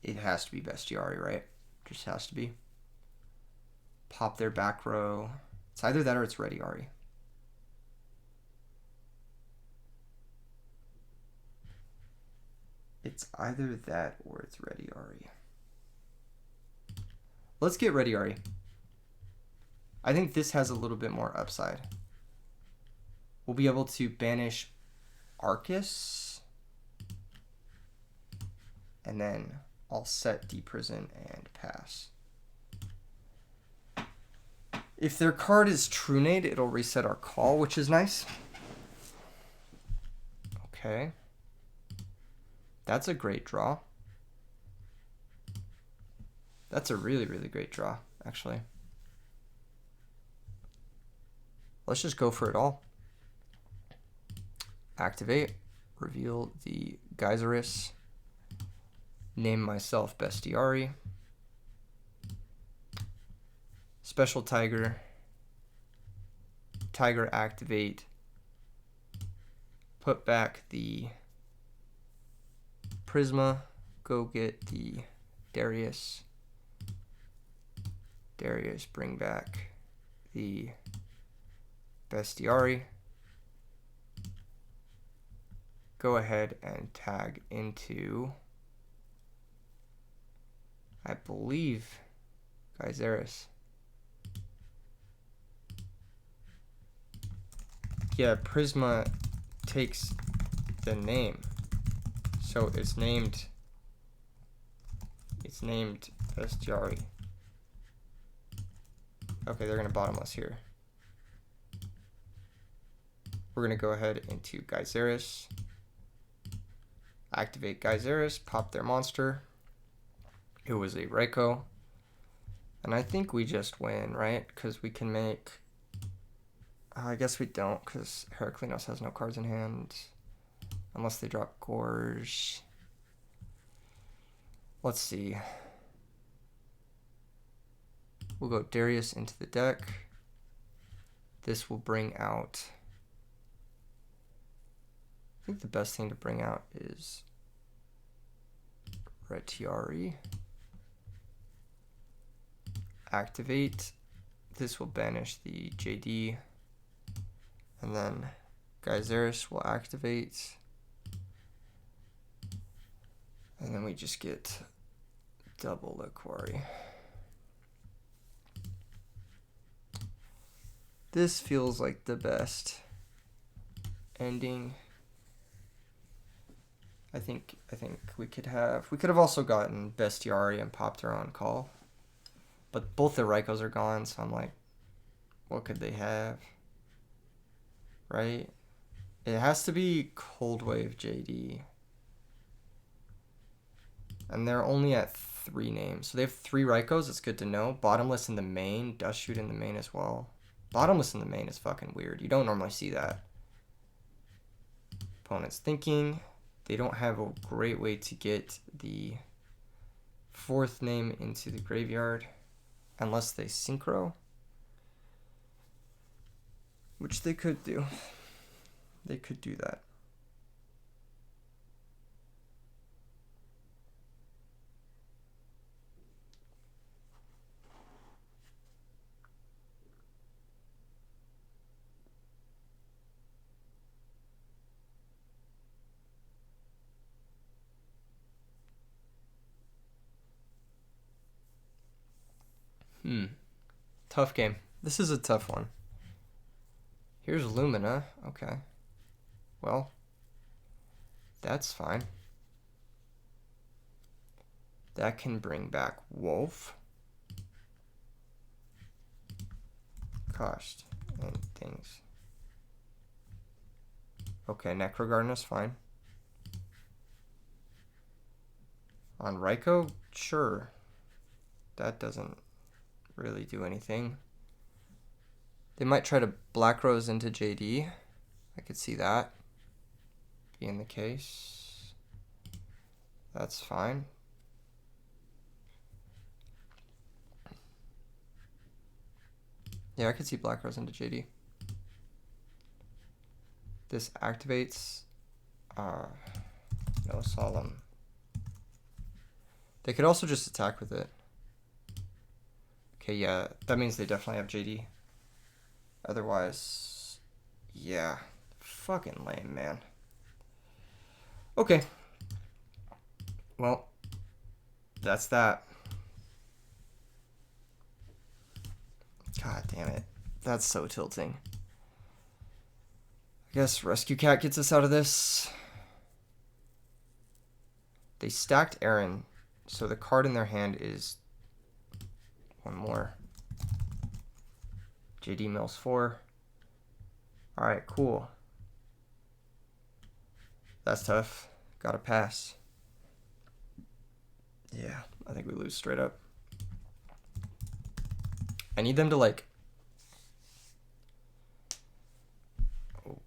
A: It has to be Bestiari, right? Just has to be. Pop their back row. It's either that or it's Ready Ari. It's either that or it's Ready Ari. Let's get Ready Ari. I think this has a little bit more upside. We'll be able to banish Arcus. And then I'll set Deep Prison and pass. If their card is Trunade, it'll reset our call, which is nice. Okay. That's a great draw. That's a really, really great draw, actually. Let's just go for it all. Activate. Reveal the Geyseris. Name myself Bestiari. Special Tiger. Tiger activate. Put back the Prisma. Go get the Darius. Darius, bring back the Bestiari. Go ahead and tag into, I believe, Geyseris. Yeah, Prisma takes the name. So it's named Bestiari. Okay, they're gonna bottomless here. We're gonna go ahead into Geyseris. Activate Geyseris, pop their monster. It was a Reiko. And I think we just win, right? Because we can make... I guess we don't, because Heraclinos has no cards in hand. Unless they drop Gorge. Let's see. We'll go Darius into the deck. This will bring out... I think the best thing to bring out is Retiari. Activate. This will banish the JD. And then Geyseris will activate. And then we just get double Laquari. This feels like the best ending. I think we could have also gotten Bestiari and popped her on call. But both the Raikos are gone, so I'm like, what could they have? Right? It has to be Cold Wave JD. And they're only at 3 names. So they have 3 Raikos. It's good to know. Bottomless in the main. Dust Shoot in the main as well. Bottomless in the main is fucking weird. You don't normally see that. Opponent's thinking. They don't have a great way to get the 4th name into the graveyard unless they synchro, which they could do. They could do that. Tough game. This is a tough one. Here's Lumina. Okay. Well, that's fine. That can bring back Wolf. Cost and things. Okay, Necrogarden is fine. On Raiko, sure. That doesn't really do anything. They might try to Black Rose into JD. I could see that being the case. That's fine. Yeah, I could see Black Rose into JD. This activates no Solemn. They could also just attack with it. Okay, yeah, that means they definitely have JD. Otherwise, yeah, fucking lame, man. Okay. Well, that's that. God damn it. That's so tilting. I guess Rescue Cat gets us out of this. They stacked Aaron, so the card in their hand is one more. JD Mills 4. Alright, cool. That's tough. Gotta pass. Yeah, I think we lose straight up. I need them to like... Oh.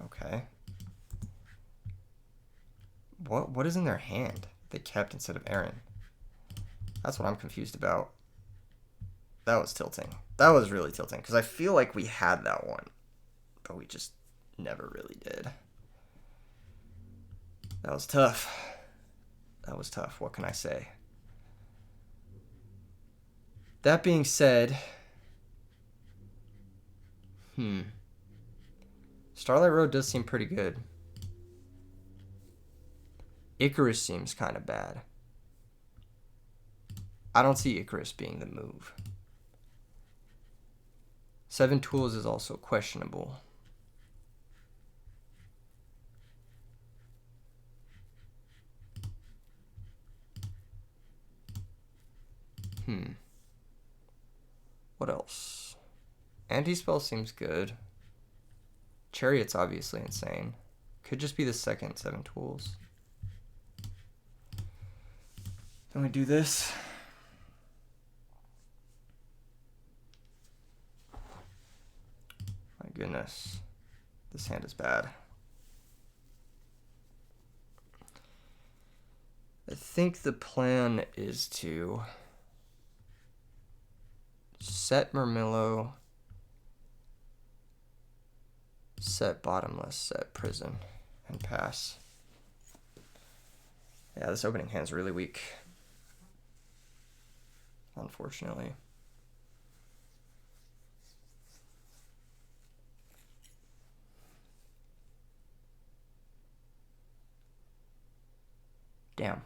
A: Okay. What is in their hand they kept instead of Aaron? That's what I'm confused about. That was tilting. That was really tilting because I feel like we had that one, but we just never really did. That was tough. That was tough. What can I say? That being said, Starlight Road does seem pretty good. Icarus seems kind of bad. I don't see Icarus being the move. 7 Tools is also questionable. What else? Anti-spell seems good. Chariot's obviously insane. Could just be the second 7 Tools. Then we do this. My goodness. This hand is bad. I think the plan is to set Murmillo, set Bottomless, set Prison, and pass. Yeah, this opening hand's really weak. Unfortunately. Damn.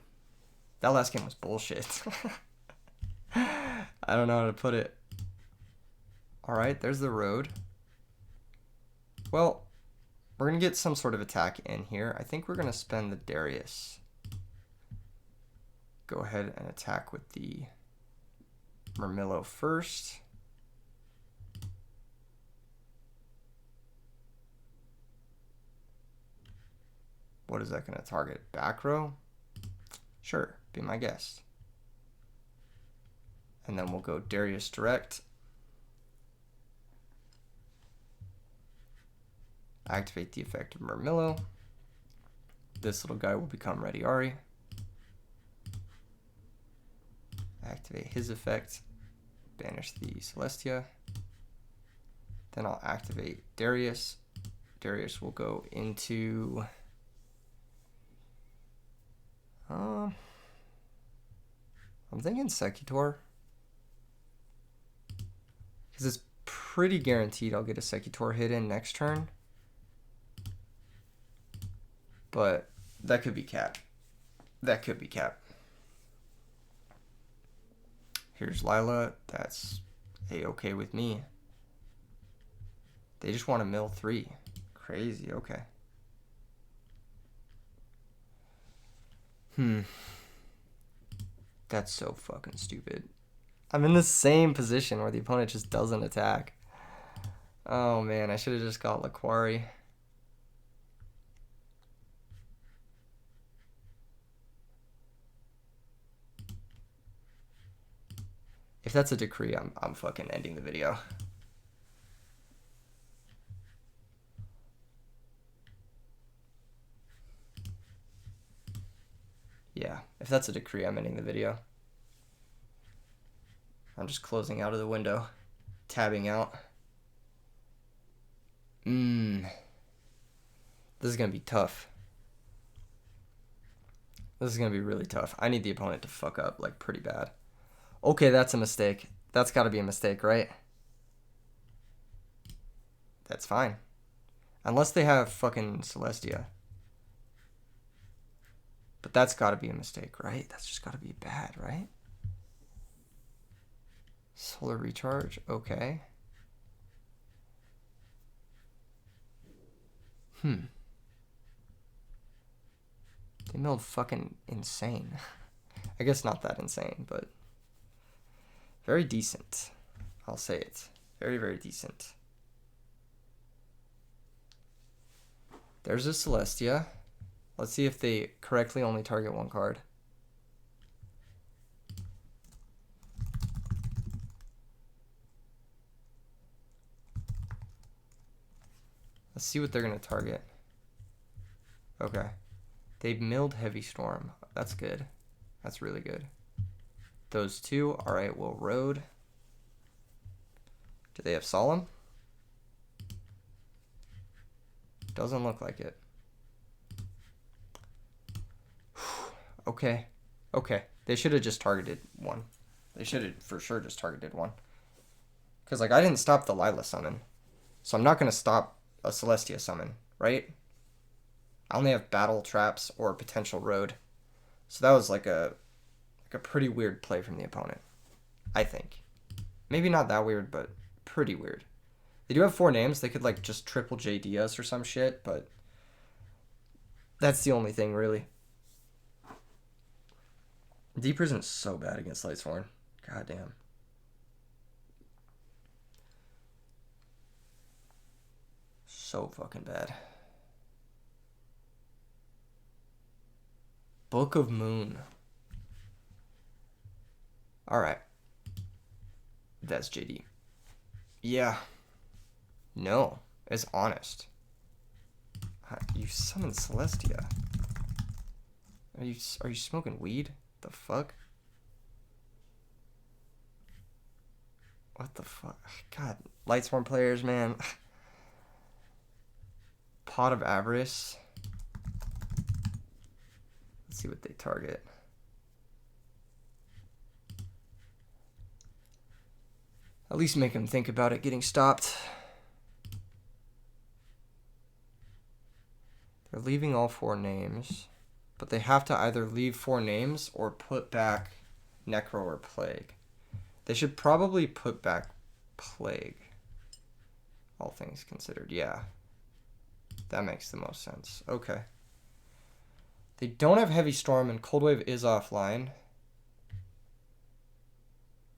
A: That last game was bullshit. I don't know how to put it. Alright, there's the road. Well, we're going to get some sort of attack in here. I think we're going to spend the Darius. Go ahead and attack with the Murmillo first. What is that going to target? Back row? Sure, be my guest. And then we'll go Darius direct. Activate the effect of Murmillo. This little guy will become Ready Ari. Activate his effect. Banish the Celestia. Then I'll activate Darius. Darius will go into... I'm thinking Secutor. Because it's pretty guaranteed I'll get a Secutor hit in next turn. But that could be cap. That could be cap. Here's Lila. That's a-okay with me. They just want to mill 3. Crazy, okay. That's so fucking stupid. I'm in the same position where the opponent just doesn't attack. Oh man, I should have just got Laquari. If that's a decree, I'm fucking ending the video. Yeah, if that's a decree, I'm ending the video. I'm just closing out of the window, tabbing out. This is gonna be tough. This is gonna be really tough. I need the opponent to fuck up, like, pretty bad. Okay, that's a mistake. That's gotta be a mistake, right? That's fine. Unless they have fucking Celestia. But that's gotta be a mistake, right? That's just gotta be bad, right? Solar recharge, okay. They milled fucking insane. I guess not that insane, but very decent. I'll say it. Very, very decent. There's a Celestia. Let's see if they correctly only target one card. Let's see what they're going to target. Okay. They've milled Heavy Storm. That's good. That's really good. Those two. Alright, we'll road. Do they have Solemn? Doesn't look like it. Okay. Okay. They should have just targeted one. They should have for sure just targeted one. Because, like, I didn't stop the Lila summon. So I'm not going to stop a Celestia summon, right? I only have battle traps or potential road. So that was like a pretty weird play from the opponent, I think. Maybe not that weird, but pretty weird. They do have 4 names. They could like just triple JD us or some shit, but that's the only thing really. Deep Prison's so bad against Lightsworn. God damn. So fucking bad. Book of Moon. Alright. That's JD. Yeah. No. It's honest. You summoned Celestia. Are you smoking weed? The fuck? What the fuck? God. Lightsworn players, man. Pot of Avarice. Let's see what they target. At least make them think about it getting stopped. They're leaving all 4 names, but they have to either leave 4 names or put back Necro or Plague. They should probably put back Plague, all things considered. Yeah, that makes the most sense. Okay. They don't have Heavy Storm, and Cold Wave is offline.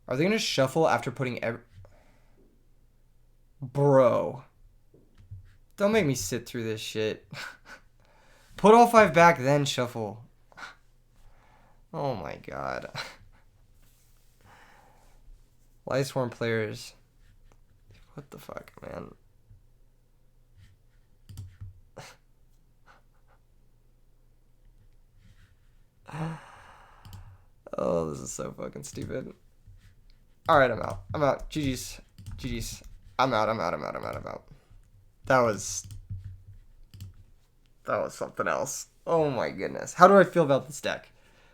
A: Are they going to shuffle after putting Bro. Don't make me sit through this shit. Put all 5 back, then shuffle. Oh my god. Lightsworn players. What the fuck, man? Oh, this is so fucking stupid. Alright, I'm out. I'm out. GG's. GG's. I'm out. I'm out. I'm out. I'm out. I'm out. That was something else. Oh my goodness. How do I feel about this deck?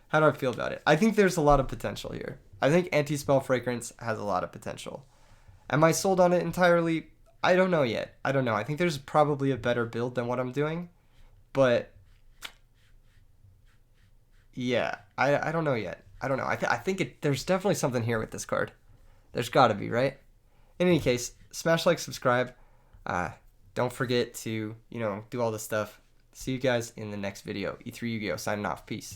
A: How do I feel about it? I think there's a lot of potential here. I think Anti-Spell Fragrance has a lot of potential. Am I sold on it entirely? I don't know yet. I don't know. I think there's probably a better build than what I'm doing. But yeah, I don't know yet. I don't know. I think there's definitely something here with this card. There's got to be, right? In any case, smash like, subscribe. Uh, don't forget to, do all this stuff. See you guys in the next video. E3 Yu-Gi-Oh! Signing off. Peace.